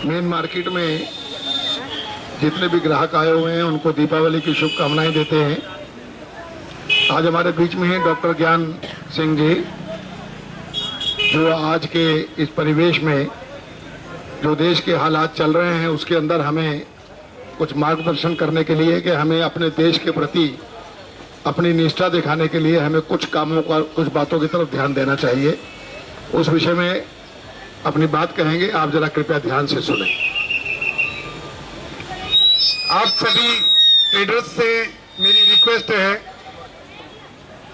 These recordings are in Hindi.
मेन मार्केट में जितने भी ग्राहक आए हुए हैं उनको दीपावली की शुभकामनाएं देते हैं। आज हमारे बीच में है डॉक्टर ज्ञान सिंह जी, जो आज के इस परिवेश में जो देश के हालात चल रहे हैं उसके अंदर हमें कुछ मार्गदर्शन करने के लिए कि हमें अपने देश के प्रति अपनी निष्ठा दिखाने के लिए हमें कुछ कामों का, कुछ बातों की तरफ ध्यान देना चाहिए। उस विषय में अपनी बात कहेंगे, आप जरा कृपया ध्यान से सुनें। आप सभी ट्रेडर्स से मेरी रिक्वेस्ट है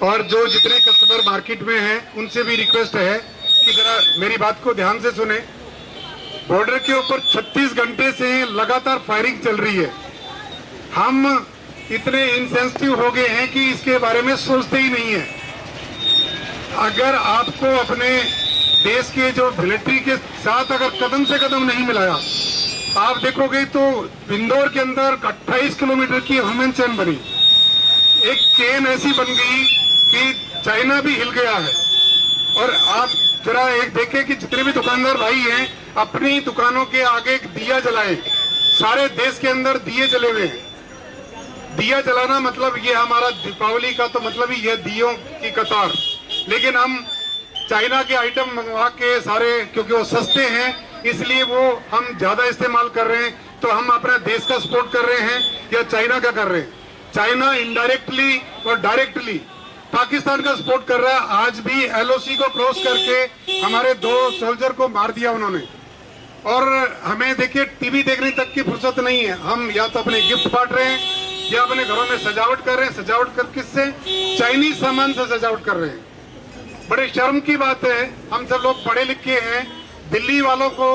और जो जितने कस्टमर मार्केट में हैं उनसे भी रिक्वेस्ट है कि जरा मेरी बात को ध्यान से सुने। बॉर्डर के ऊपर 36 घंटे से लगातार फायरिंग चल रही है। हम इतने इनसेंसिटिव हो गए हैं कि इसके बारे में सोचते ही नहीं है। अगर आपको अपने देश के जो मिलिट्री के साथ अगर कदम से कदम नहीं मिलाया, आप देखोगे तो इंदौर के अंदर 28 किलोमीटर की ह्यूमन चेन बनी, एक चेन ऐसी बन गई कि चाइना भी हिल गया है। और आप जरा एक देखें कि जितने भी दुकानदार भाई हैं अपनी दुकानों के आगे एक दिया जलाएं। सारे देश के अंदर दिए जले हुए हैं। दिया जलाना मतलब ये हमारा दीपावली का तो मतलब ही है दियों की कतार। लेकिन हम चाइना के आइटम मंगवा के सारे, क्योंकि वो सस्ते हैं इसलिए वो हम ज्यादा इस्तेमाल कर रहे हैं। तो हम अपने देश का सपोर्ट कर रहे हैं या चाइना का कर रहे हैं? चाइना इनडायरेक्टली और डायरेक्टली पाकिस्तान का सपोर्ट कर रहा है। आज भी एलओसी को क्रॉस करके हमारे 2 सोल्जर को मार दिया उन्होंने। और हमें देखिए टीवी देखने तक की फुर्सत नहीं है। हम या तो अपने गिफ्ट बांट रहे हैं या अपने घरों में सजावट कर रहे हैं। सजावट कर किससे? चाइनीज सामान से सजावट कर रहे हैं। बड़े शर्म की बात है। हम सब लोग पढ़े लिखे हैं। दिल्ली वालों को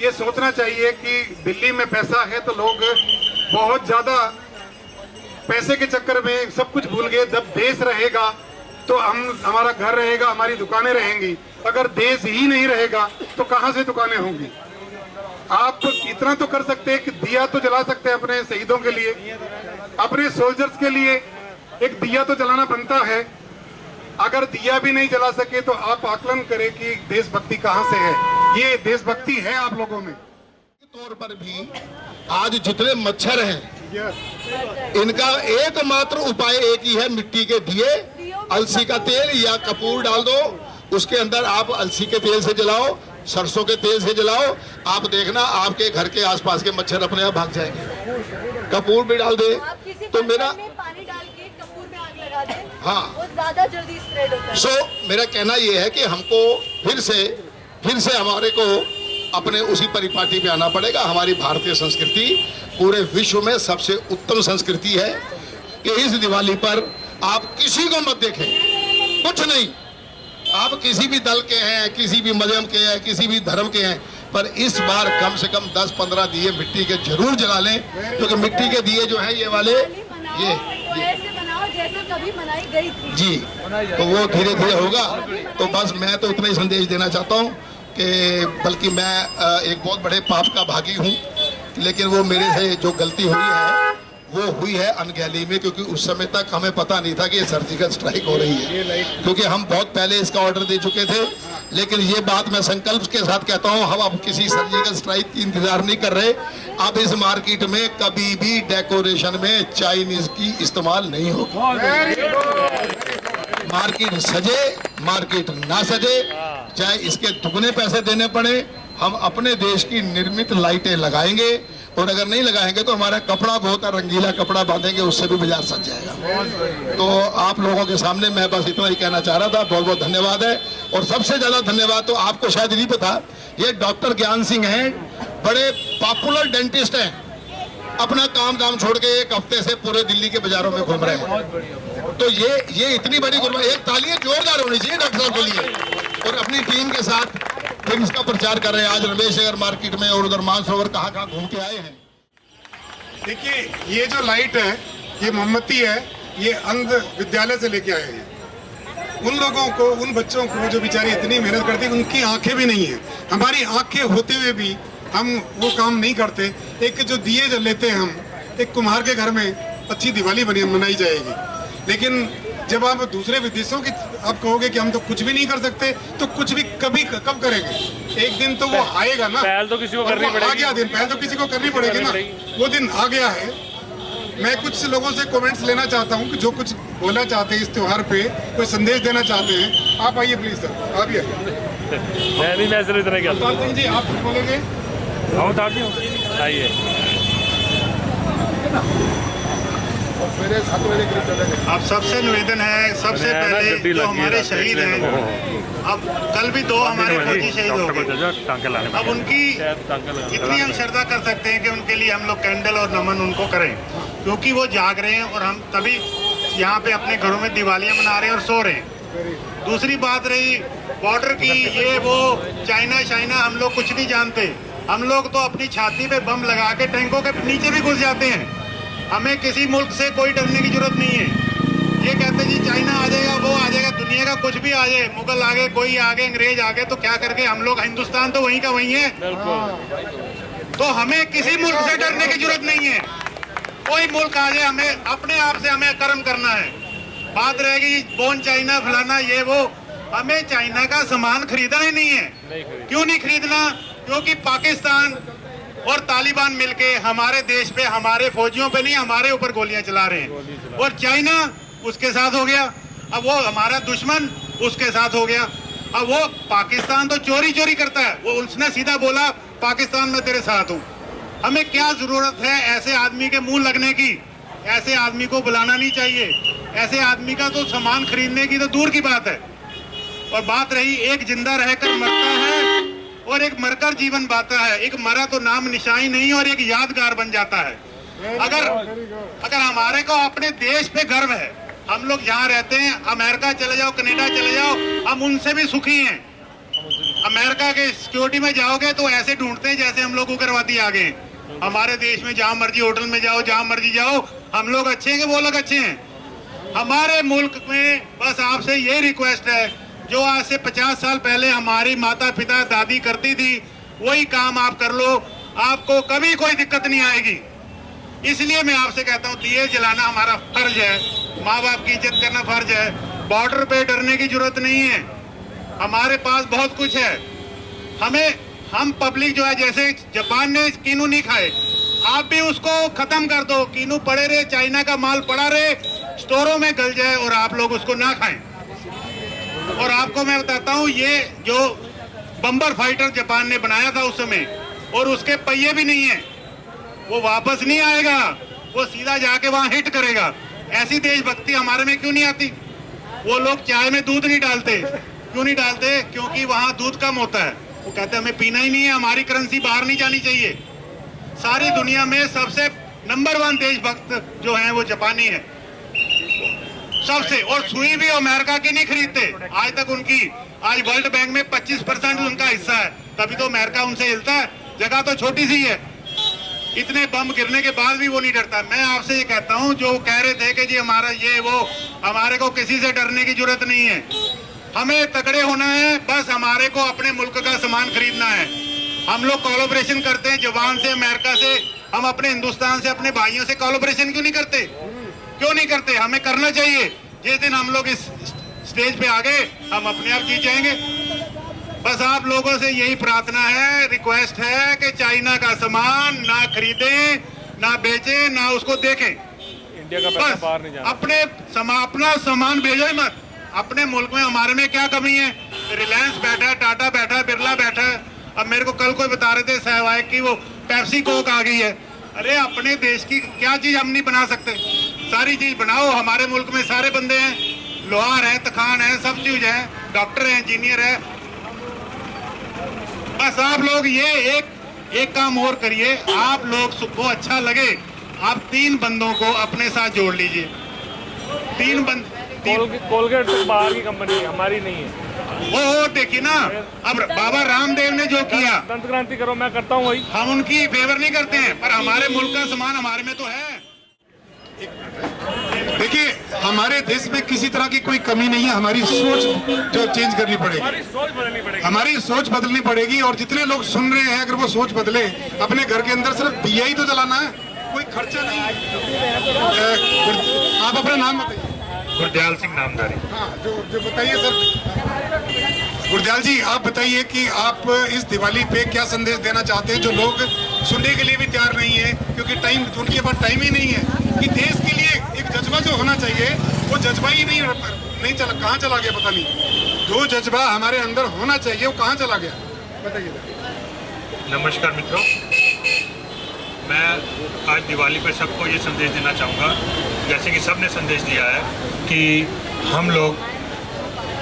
ये सोचना चाहिए कि दिल्ली में पैसा है तो लोग बहुत ज्यादा पैसे के चक्कर में सब कुछ भूल गए। जब देश रहेगा तो हमारा घर रहेगा, हमारी दुकानें रहेंगी। अगर देश ही नहीं रहेगा तो कहां से दुकानें होंगी? आप इतना तो कर सकते हैं कि दिया तो जला सकते हैं अपने शहीदों के लिए, अपने सोल्जर्स के लिए एक दिया तो जलाना बनता है। अगर दिया भी नहीं जला सके तो आप आकलन करें कि देशभक्ति कहां से है। ये देशभक्ति है आप लोगों में। तौर पर भी आज जितने मच्छर हैं इनका एकमात्र उपाय एक ही है, मिट्टी के दिए, अलसी का तेल या कपूर डाल दो, उसके अंदर आप अलसी के तेल से जलाओ, सरसों के तेल से जलाओ। आप देखना आपके घर के आसपास के मच्छर अपने आप भाग जाएंगे। कपूर भी डाल दे तो मेरा पानी डाल के कपूर में आग लगा दे, हाँ, वो ज्यादा जल्दी स्प्रेड होता है। सो मेरा कहना यह है कि हमको फिर से हमारे को अपने उसी परिपाटी पे आना पड़ेगा। हमारी भारतीय संस्कृति पूरे विश्व में सबसे उत्तम संस्कृति है कि इस दिवाली पर आप किसी को मत देखें, कुछ नहीं, आप किसी भी दल के हैं, किसी भी मजहब के हैं, किसी भी धर्म के हैं, पर इस बार कम से कम 10-15 दिए मिट्टी के जरूर जला लें। क्योंकि मिट्टी के दिए जो हैं ये वाले ये बनाओ जैसे कभी बनाई गई थी जी, तो वो धीरे धीरे होगा। तो बस मैं तो उतना ही संदेश देना चाहता हूँ कि बल्कि मैं एक बहुत बड़े पाप का भागी हूँ, लेकिन वो मेरे से जो गलती हुई है वो हुई है अनगहली में, क्योंकि उस समय तक हमें पता नहीं था कि ये सर्जिकल स्ट्राइक हो रही है, क्योंकि हम बहुत पहले इसका ऑर्डर दे चुके थे। लेकिन ये बात मैं संकल्प के साथ कहता हूँ, हम अब किसी सर्जिकल स्ट्राइक की इंतजार नहीं कर रहे। अब इस मार्केट में कभी भी डेकोरेशन में चाइनीज की इस्तेमाल नहीं होगी। मार्केट सजे मार्केट ना सजे, चाहे इसके दुगने पैसे देने पड़े, हम अपने देश की निर्मित लाइटें लगाएंगे। और अगर नहीं लगाएंगे तो हमारा कपड़ा बहुत रंगीला कपड़ा बांधेंगे, उससे भी बाजार सज जाएगा। तो आप लोगों के सामने मैं बस इतना ही कहना चाह रहा था। बहुत बहुत धन्यवाद है। और सबसे ज्यादा धन्यवाद तो आपको शायद नहीं पता, ये डॉक्टर ज्ञान सिंह हैं, बड़े पॉपुलर डेंटिस्ट हैं। अपना काम धाम छोड़ के एक हफ्ते से पूरे दिल्ली के बाजारों में घूम रहे हैं। तो ये इतनी बड़ी कुर्बानी, एक तालियां जोरदार होनी चाहिए डॉक्टर साहब के लिए। और अपनी टीम के साथ फिर इसका प्रचार कर रहे हैं। आज रमेश नगर मार्केट में और उधर मानसरोवर कहाँ घूम के आए हैं। देखिए ये जो लाइट है ये मोमबत्ती है, ये अंध विद्यालय से लेके आए हैं। उन लोगों को, उन बच्चों को जो बेचारे इतनी मेहनत करते हैं, उनकी आंखें भी नहीं है। हमारी आंखें होते हुए भी हम वो काम नहीं करते। एक जो दिए जल लेते हैं हम, एक कुम्हार के घर में अच्छी दिवाली मनाई जाएगी, लेकिन जब आप दूसरे विदेशों की आप कहोगे कि हम तो कुछ भी नहीं कर सकते, तो कुछ भी कभी कब करेंगे? एक दिन तो वो आएगा ना। पहल तो किसी को और करनी वो पड़ेगी। आ गया दिन, पहल तो किसी को करनी पड़ेगी ना। वो दिन आ गया है। मैं कुछ लोगों से कमेंट्स लेना चाहता हूं कि जो कुछ बोलना चाहते हैं इस त्योहार पे, कोई संदेश देना चाहते हैं। आप आइए प्लीज सर, आप ही आइए। मैं सिर्फ इतना कहता अवतार सिंह जी, आप कुछ बोलेंगे? हूँ। उतार दी आइए। अब सबसे निवेदन है, सबसे पहले जो हमारे शहीद हैं, अब कल भी 2 हमारे फौजी शहीद हो गए। अब उनकी इतनी हम श्रद्धा कर सकते हैं कि उनके लिए हम लोग कैंडल और नमन उनको करें, क्योंकि वो जाग रहे हैं और हम तभी यहाँ पे अपने घरों में दिवालियाँ मना रहे हैं और सो रहे हैं। दूसरी बात रही बॉर्डर की, ये वो चाइना शाइना, हम लोग कुछ नहीं जानते। हम लोग तो अपनी छाती पे बम लगा के टैंकों के नीचे भी घुस जाते हैं। हमें किसी मुल्क से कोई डरने की जरूरत नहीं है। ये कहते हैं जी चाइना आ जाएगा, वो आ जाएगा, दुनिया का कुछ भी आ जाए, मुगल आ गए, कोई आ गए, अंग्रेज आ गए, तो क्या करके हम लोग, हिंदुस्तान तो वहीं का वहीं है। तो हमें किसी मुल्क से डरने की जरूरत नहीं है। कोई मुल्क आ जाए, हमें अपने आप से हमें कर्म करना है। बात रहेगी बोन चाइना फलाना ये वो, हमें चाइना का सामान खरीदना ही नहीं है। क्यों नहीं खरीदना? क्योंकि पाकिस्तान और तालिबान मिलके हमारे देश पे, हमारे फौजियों पे नहीं, हमारे ऊपर गोलियां चला रहे हैं। और चाइना उसके साथ हो गया, अब वो हमारा दुश्मन उसके साथ हो गया। अब वो पाकिस्तान तो चोरी चोरी करता है, वो उसने सीधा बोला पाकिस्तान में तेरे साथ हूँ। हमें क्या जरूरत है ऐसे आदमी के मुंह लगने की? ऐसे आदमी को बुलाना नहीं चाहिए। ऐसे आदमी का तो सामान खरीदने की तो दूर की बात है। और बात रही एक जिंदा रहकर मरता है और एक मरकर जीवन पाता है। एक मरा तो नाम निशानी नहीं और एक यादगार बन जाता है। अगर हमारे को अपने देश पे गर्व है, हम लोग जहाँ रहते हैं, अमेरिका चले जाओ, कनाडा चले जाओ, हम उनसे भी सुखी हैं। अमेरिका के सिक्योरिटी में जाओगे तो ऐसे ढूंढते हैं जैसे हम लोग उग्रवादी आ गए। हमारे देश में जहाँ मर्जी होटल में जाओ, जहाँ मर्जी जाओ, हम लोग अच्छे हैं कि वो लोग अच्छे हैं? हमारे मुल्क में बस आपसे ये रिक्वेस्ट है, जो आज से 50 साल पहले हमारी माता पिता दादी करती थी, वही काम आप कर लो, आपको कभी कोई दिक्कत नहीं आएगी। इसलिए मैं आपसे कहता हूँ, दिए जलाना हमारा फर्ज है, माँ बाप की इज्जत करना फर्ज है। बॉर्डर पे डरने की जरूरत नहीं है, हमारे पास बहुत कुछ है। हम पब्लिक जो है, जैसे जापान ने कीनू नहीं खाए, आप भी उसको खत्म कर दो। कीनू पड़े रहे, चाइना का माल पड़ा रहे, स्टोरों में गल जाए और आप लोग उसको ना खाएं। और आपको मैं बताता हूँ, ये जो बम्बर फाइटर जापान ने बनाया था उस समय, और उसके पहिए भी नहीं है, वो वापस नहीं आएगा, वो सीधा जाके वहां हिट करेगा। ऐसी देशभक्ति हमारे में क्यों नहीं आती? वो लोग चाय में दूध नहीं डालते, क्यों नहीं डालते? क्योंकि वहां दूध कम होता है। वो कहते हैं हमें पीना ही नहीं है, हमारी करेंसी बाहर नहीं जानी चाहिए। सारी दुनिया में सबसे नंबर 1 देशभक्त जो है वो जापानी है सबसे। और सुई भी अमेरिका की नहीं खरीदते आज तक। उनकी आज वर्ल्ड बैंक में 25% उनका हिस्सा है, तभी तो अमेरिका उनसे हिलता है। जगह तो छोटी सी है, इतने बम गिरने के बाद भी वो नहीं डरता। मैं आपसे ये कहता हूँ, जो कह रहे थे कि जी हमारा ये वो, हमारे को किसी से डरने की जरूरत नहीं है। हमें तगड़े होना है, बस हमारे को अपने मुल्क का सामान खरीदना है। हम लोग कोलैबोरेशन करते हैं जापान से, अमेरिका से, हम अपने हिंदुस्तान से, अपने भाइयों से कोलैबोरेशन क्यों नहीं करते? क्यों नहीं करते? हमें करना चाहिए। जिस दिन हम लोग इस स्टेज पे आ गए, हम अपने आप जीत जाएंगे। बस आप लोगों से यही प्रार्थना है, रिक्वेस्ट है कि चाइना का सामान ना खरीदें, ना बेचें, ना उसको देखें। इंडिया का पैसा बाहर नहीं जाना। अपना सामान भेजो ही मत। अपने मुल्क में हमारे में क्या कमी है? रिलायंस बैठा है, टाटा बैठा है, बिरला बैठा है। अब मेरे को कल कोई बता रहे थे सहवाग की वो पेप्सी कोक आ गई है। अरे अपने देश की क्या चीज हम नहीं बना सकते? सारी चीज बनाओ। हमारे मुल्क में सारे बंदे हैं, लोहार है, तखान है, सब चीज है, डॉक्टर है, इंजीनियर है। बस आप लोग ये एक काम और करिए, आप लोग को अच्छा लगे, आप 3 बंदों को अपने साथ जोड़ लीजिए। 3 बंद कोलगेट तो बाहर की कंपनी है, हमारी नहीं है। वो देखिए ना, अब बाबा रामदेव ने जो किया, दंत क्रांति करो, मैं करता हूँ वही। हम उनकी फेवर नहीं करते हैं, पर हमारे मुल्क का सामान हमारे में तो है। देखिए, हमारे देश में किसी तरह की कोई कमी नहीं है। हमारी सोच जो चेंज करनी पड़ेगी, हमारी सोच बदलनी पड़ेगी, हमारी सोच बदलनी पड़ेगी। और जितने लोग सुन रहे हैं, अगर वो सोच बदले, अपने घर के अंदर सिर्फ दिया ही तो जलाना है, कोई खर्चा नहीं। आप अपना नाम बताइए। गुरदयाल सिंह नामधारी। हाँ, जो बताइए सर। गुरदयाल जी, आप बताइए कि आप इस दिवाली पे क्या संदेश देना चाहते हैं, जो लोग सुनने के लिए भी तैयार नहीं है, क्योंकि टाइम उनके पास टाइम ही नहीं है, कि देश के लिए एक जज्बा जो होना चाहिए वो जज्बा ही नहीं चला, कहाँ चला गया पता नहीं। जो जज्बा हमारे अंदर होना चाहिए वो कहाँ चला गया, बताइए। नमस्कार मित्रों, मैं आज दिवाली पे सबको ये संदेश देना चाहूँगा, जैसे कि सब ने संदेश दिया है कि हम लोग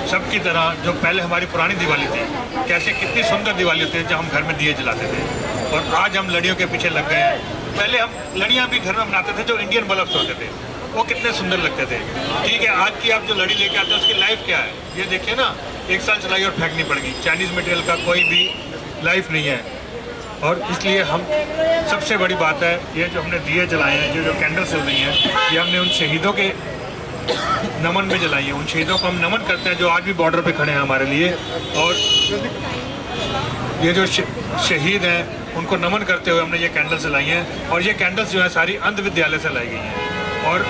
सबकी तरह जो पहले हमारी पुरानी दिवाली थी, कैसे कितनी सुंदर दिवाली होती है जब हम घर में दिए जलाते थे, और आज हम लड़ियों के पीछे लग गए हैं। पहले हम लड़ियाँ भी घर में बनाते थे जो इंडियन बल्ब्स होते थे, वो कितने सुंदर लगते थे। ठीक है, आज की आप जो लड़ी लेके आते हैं उसकी लाइफ क्या है, ये देखिए ना, 1 साल चलाई और फेंकनी पड़ेगी। चाइनीज़ मटेरियल का कोई भी लाइफ नहीं है, और इसलिए हम सबसे बड़ी बात है ये जो हमने दिए जलाए हैं, जो कैंडल्स चल रही हैं, ये हमने उन शहीदों के नमन में जलाई है। उन शहीदों को हम नमन करते हैं जो आज भी बॉर्डर पे खड़े हैं हमारे लिए, और ये जो शहीद हैं उनको नमन करते हुए हमने ये कैंडल्स जलाई हैं। और ये कैंडल्स जो है सारी अंध विद्यालय से लाई गई हैं। और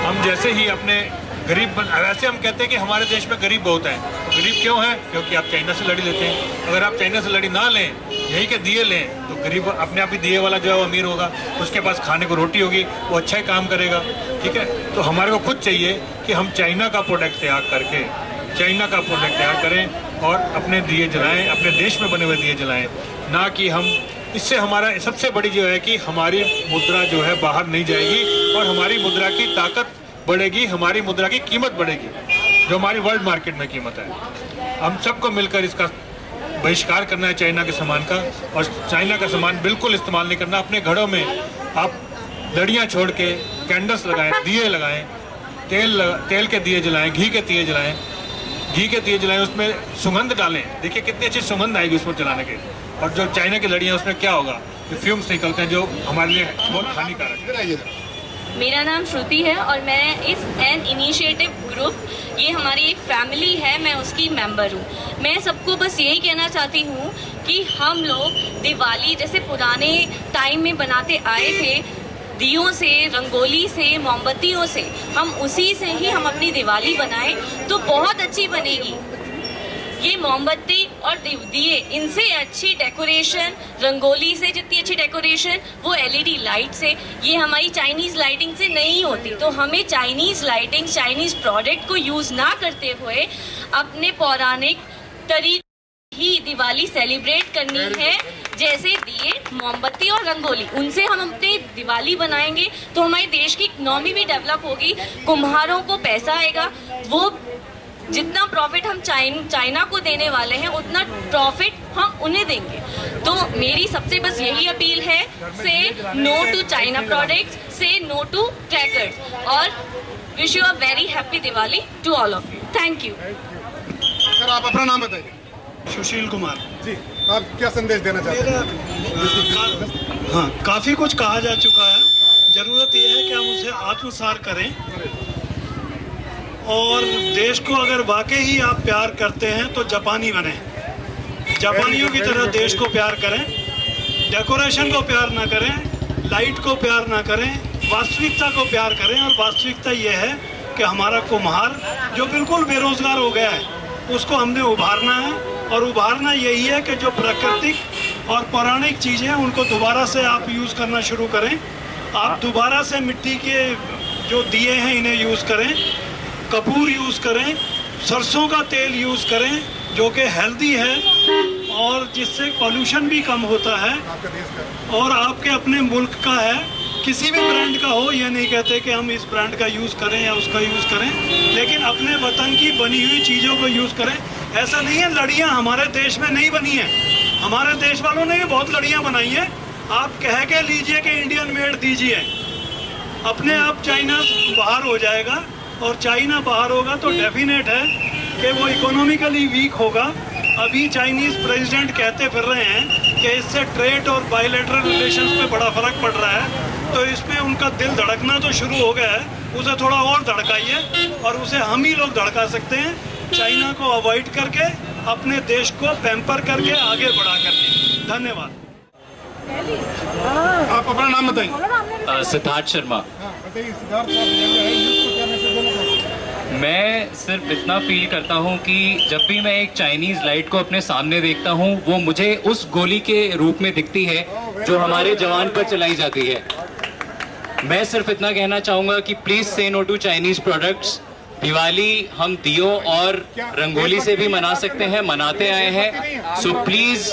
हम जैसे ही अपने वैसे हम कहते हैं कि हमारे देश में गरीब बहुत हैं, तो गरीब क्यों हैं? क्योंकि आप चाइना से लड़ी लेते हैं। अगर आप चाइना से लड़ी ना लें, यहीं के दिए लें, तो गरीब अपने आप ही दिए वाला जो है वो अमीर होगा, उसके पास खाने को रोटी होगी, वो अच्छा ही काम करेगा। ठीक है, तो हमारे को खुद चाहिए कि हम चाइना का प्रोडक्ट तैयार करें और अपने दिए जलाएं, अपने देश में बने हुए दिए जलाएं, ना कि हम इससे हमारा सबसे बड़ी जो है कि हमारी मुद्रा जो है बाहर नहीं जाएगी और हमारी मुद्रा की ताकत बढ़ेगी, हमारी मुद्रा की कीमत बढ़ेगी, जो हमारी वर्ल्ड मार्केट में कीमत है। हम सबको मिलकर इसका बहिष्कार करना है चाइना के सामान का, और चाइना का सामान बिल्कुल इस्तेमाल नहीं करना। अपने घरों में आप लड़ियाँ छोड़ के कैंडल्स लगाएं, दिए लगाएं, तेल के दिए जलाएं, घी के दिए जलाएं, उसमें सुगंध डालें। देखिए कितनी अच्छी सुगंध आएगी उसको जलाने के। और जो चाइना की लड़ियाँ उसमें क्या होगा, जो फ्यूम्स निकलते हैं जो हमारे लिए बहुत हानिकारक है। मेरा नाम श्रुति है और मैं इस एन इनिशिएटिव ग्रुप, ये हमारी एक फैमिली है, मैं उसकी मेंबर हूँ। मैं सबको बस यही कहना चाहती हूँ कि हम लोग दिवाली जैसे पुराने टाइम में बनाते आए थे, दियों से, रंगोली से, मोमबत्तियों से, हम उसी से ही हम अपनी दिवाली बनाएं तो बहुत अच्छी बनेगी। ये मोमबत्ती और दिए, इनसे अच्छी डेकोरेशन, रंगोली से जितनी अच्छी डेकोरेशन वो एलईडी लाइट से, ये हमारी चाइनीज़ लाइटिंग से नहीं होती। तो हमें चाइनीज़ लाइटिंग, चाइनीज़ प्रोडक्ट को यूज़ ना करते हुए अपने पौराणिक तरीके ही दिवाली सेलिब्रेट करनी है। जैसे दिए, मोमबत्ती और रंगोली, उनसे हम अपनी दिवाली बनाएंगे तो हमारे देश की इकोनॉमी भी डेवलप होगी, कुम्हारों को पैसा आएगा, वो जितना प्रॉफिट हम चाइना को देने वाले हैं उतना प्रॉफिट हम उन्हें देंगे। तो मेरी सबसे बस यही अपील है, say no to China products, say no to crackers, और wish you a very happy Diwali to all of you. Thank you. Sir, आप अपना नाम बताइए। सुशील कुमार जी, आप क्या संदेश देना चाहते हैं? हाँ, काफ़ी कुछ कहा जा चुका है। ज़रूरत यह है कि हम उसे आत्मसात करें, और देश को अगर वाकई ही आप प्यार करते हैं तो जापानी बने, जापानियों की तरह देश को प्यार करें, डेकोरेशन को प्यार ना करें, लाइट को प्यार ना करें, वास्तविकता को प्यार करें। और वास्तविकता ये है कि हमारा कुम्हार जो बिल्कुल बेरोजगार हो गया है, उसको हमने उभारना है। और उभारना यही है कि जो प्राकृतिक और पौराणिक चीज़ें हैं उनको दोबारा से आप यूज़ करना शुरू करें। आप दोबारा से मिट्टी के जो दिए हैं इन्हें यूज़ करें, कपूर यूज़ करें, सरसों का तेल यूज़ करें जो कि हेल्दी है और जिससे पॉल्यूशन भी कम होता है और आपके अपने मुल्क का है। किसी भी ब्रांड का हो, ये नहीं कहते कि हम इस ब्रांड का यूज़ करें या उसका यूज़ करें, लेकिन अपने वतन की बनी हुई चीज़ों को यूज़ करें। ऐसा नहीं है लड़ियाँ हमारे देश में नहीं बनी हैं, हमारे देश वालों ने भी बहुत लड़ियाँ बनाई हैं। आप कह के लीजिए कि इंडियन मेड दीजिए, अपने आप चाइना बाहर हो जाएगा, और चाइना बाहर होगा तो डेफिनेट है कि वो इकोनॉमिकली वीक होगा। अभी चाइनीज़ प्रेसिडेंट कहते फिर रहे हैं कि इससे ट्रेड और बायलैटरल रिलेशंस पे बड़ा फ़र्क पड़ रहा है, तो इसमें उनका दिल धड़कना तो शुरू हो गया है, उसे थोड़ा और धड़काइए, और उसे हम ही लोग धड़का सकते हैं, चाइना को अवॉइड करके, अपने देश को पैम्पर करके, आगे बढ़ा करके। धन्यवाद। आप अपना नाम बताइए। सिद्धार्थ शर्मा। बताइए सिद्धार्थ साहब, न्यूज़ को क्या मैसेज देना चाहते हैं? मैं सिर्फ इतना फील करता हूँ कि जब भी मैं एक चाइनीज़ लाइट को अपने सामने देखता हूँ वो मुझे उस गोली के रूप में दिखती है जो हमारे जवान पर चलाई जाती है। मैं सिर्फ इतना कहना चाहूँगा कि please say no to Chinese products. Diwali हम दियों और रंगोली से भी मना सकते हैं, मनाते आए हैं। So please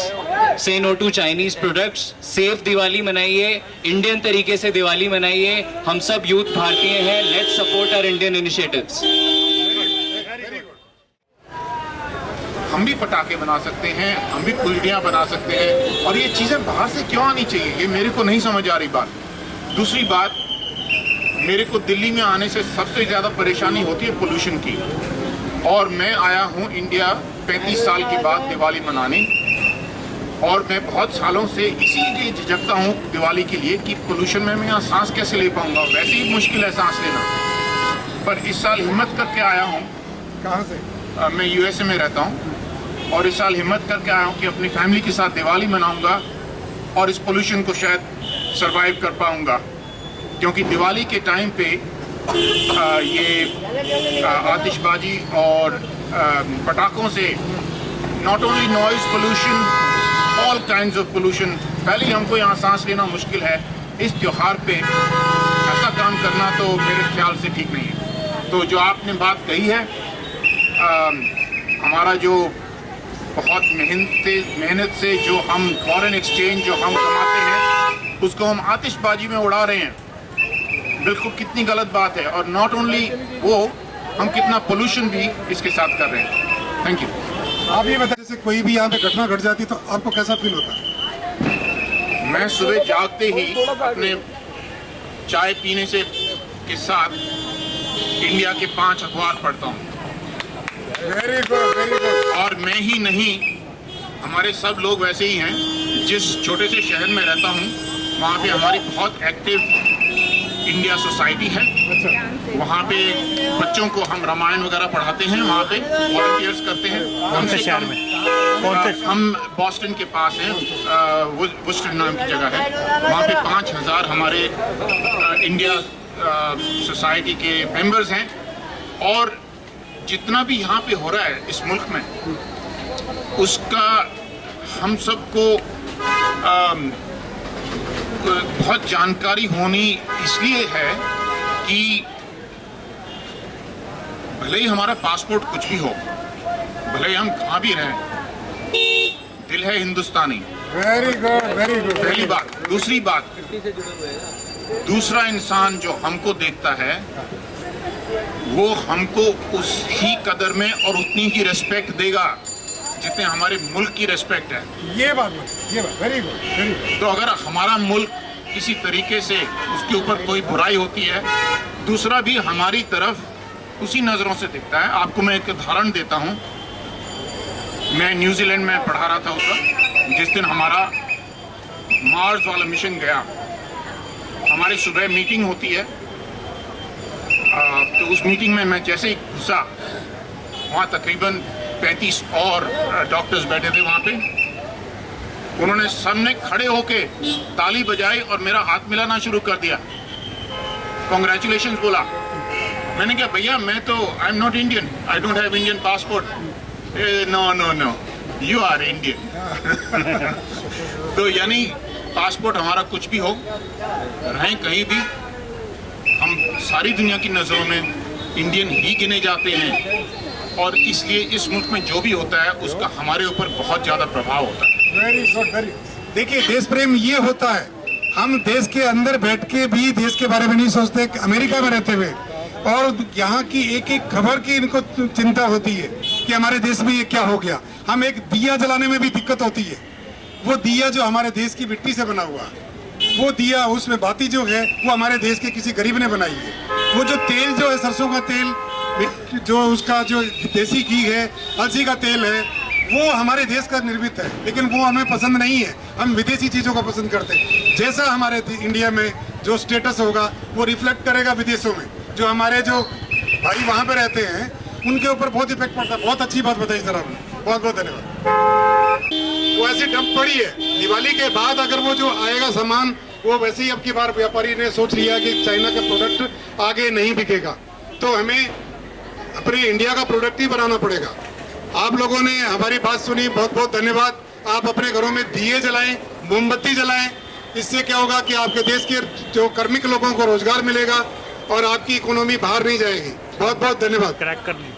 say no to Chinese products. Safe Diwali मनाइए, इंडियन तरीके से दिवाली मनाइए। हम सब यूथ भारतीय हैं, let's support our Indian initiatives. हम भी पटाखे बना सकते हैं, हम भी फुलझड़ियाँ बना सकते हैं, और ये चीज़ें बाहर से क्यों आनी चाहिए, ये मेरे को नहीं समझ आ रही बात। दूसरी बात, मेरे को दिल्ली में आने से सबसे ज़्यादा परेशानी होती है पोल्यूशन की, और मैं आया हूँ इंडिया 35 साल के बाद दिवाली मनाने, और मैं बहुत सालों से इसीलिए झिझकता हूँ दिवाली के लिए कि पोल्यूशन में मैं यहाँ सांस कैसे ले पाऊँगा। वैसे ही मुश्किल है सांस लेना, पर इस साल हिम्मत करके आया हूँ। कहाँ से? मैं यूएसए में रहता हूँ, और इस साल हिम्मत करके आया हूँ कि अपनी फैमिली के साथ दिवाली मनाऊँगा और इस पोल्यूशन को शायद सरवाइव कर पाऊँगा, क्योंकि दिवाली के टाइम पे ये आतिशबाजी और पटाखों से not only noise pollution, all kinds of pollution. पहले ही हमको यहाँ सांस लेना मुश्किल है, इस त्योहार पे ऐसा काम करना तो मेरे ख्याल से ठीक नहीं है। तो जो आपने बात कही है, हमारा जो बहुत मेहनत से जो हम फॉरेन एक्सचेंज जो हम कमाते हैं उसको हम आतिशबाजी में उड़ा रहे हैं, बिल्कुल कितनी गलत बात है। और नॉट ओनली वो, हम कितना पोल्यूशन भी इसके साथ कर रहे हैं। Thank you. आप ये बताइए, जैसे कोई भी यहाँ पे घटना घट जाती तो आपको कैसा फील होता है? मैं सुबह जागते ही अपने चाय पीने से के साथ इंडिया के 5 अखबार पढ़ता हूँ। Very good, very good. और मैं ही नहीं, हमारे सब लोग वैसे ही हैं। जिस छोटे से शहर में रहता हूँ वहाँ पे हमारी बहुत एक्टिव इंडिया सोसाइटी है। वहाँ पे बच्चों को हम रामायण वगैरह पढ़ाते हैं, वहाँ पे वॉलंटियर्स करते हैं। कौन से शहर में? हम बॉस्टन के पास हैं, वुस्टर नाम की जगह है। वहाँ पे 5000 हमारे इंडिया सोसाइटी के मेंबर्स हैं, और जितना भी यहाँ पे हो रहा है इस मुल्क में, उसका हम सबको बहुत जानकारी होनी इसलिए है कि भले ही हमारा पासपोर्ट कुछ भी हो, भले ही हम कहाँ भी रहें, दिल है हिंदुस्तानी। Very good, very good. पहली बात। दूसरी बात, दूसरा इंसान जो हमको देखता है वो हमको उसी कदर में और उतनी ही रिस्पेक्ट देगा जितने हमारे मुल्क की रिस्पेक्ट है। ये बात वेरी गुड, वेरी गुड। तो अगर हमारा मुल्क किसी तरीके से उसके ऊपर कोई बुराई होती है, दूसरा भी हमारी तरफ उसी नज़रों से दिखता है। आपको मैं एक उदाहरण देता हूँ। मैं न्यूजीलैंड में पढ़ा रहा था उस वक्त, जिस दिन हमारा मार्स वाला मिशन गया, हमारी सुबह मीटिंग होती है। तो उस मीटिंग में मैं जैसे ही घुसा, वहाँ तकरीबन 35 और डॉक्टर्स बैठे थे वहाँ पे। उन्होंने सबने खड़े होके ताली बजाई और मेरा हाथ मिलाना शुरू कर दिया, कॉन्ग्रेचुलेशंस बोला। मैंने कहा भैया मैं तो I am not Indian, I don't have Indian passport. No no no, you are Indian. तो यानी पासपोर्ट हमारा कुछ भी हो, रहें कहीं भी, हम सारी दुनिया की नज़रों में इंडियन ही गिने जाते हैं, और इसलिए इस मुल्क में जो भी होता है उसका हमारे ऊपर बहुत ज़्यादा प्रभाव होता है। Very good, very. देखिए, देश प्रेम ये होता है, हम देश के अंदर बैठ के भी देश के बारे में नहीं सोचते, अमेरिका में रहते हुए, और यहाँ की एक एक खबर की इनको चिंता होती है कि हमारे देश में ये क्या हो गया। हम एक दिया जलाने में भी दिक्कत होती है, वो दिया जो हमारे देश की मिट्टी से बना हुआ है, वो दिया उसमें बाती जो है वो हमारे देश के किसी गरीब ने बनाई है। वो जो तेल जो है, सरसों का तेल, जो उसका जो देसी घी है, अलसी का तेल है, वो हमारे देश का निर्मित है, लेकिन वो हमें पसंद नहीं है। हम विदेशी चीज़ों को पसंद करते हैं। जैसा हमारे इंडिया में जो स्टेटस होगा वो रिफ्लेक्ट करेगा विदेशों में। जो हमारे जो भाई वहाँ पे रहते हैं उनके ऊपर बहुत इफेक्ट पड़ता है। बहुत अच्छी बात बताई सर आपने, बहुत बहुत धन्यवाद। वो ऐसी डंप पड़ी है, दिवाली के बाद अगर वो जो आएगा सामान, वो वैसे ही अब की बार व्यापारी ने सोच लिया कि चाइना का प्रोडक्ट आगे नहीं बिकेगा, तो हमें अपने इंडिया का प्रोडक्ट ही बनाना पड़ेगा। आप लोगों ने हमारी बात सुनी, बहुत बहुत धन्यवाद। आप अपने घरों में दिए जलाएं, मोमबत्ती जलाएं। इससे क्या होगा कि आपके देश के जो कार्मिक लोगों को रोजगार मिलेगा और आपकी इकोनॉमी बाहर नहीं जाएगी। बहुत बहुत धन्यवाद। क्रैक कर ली।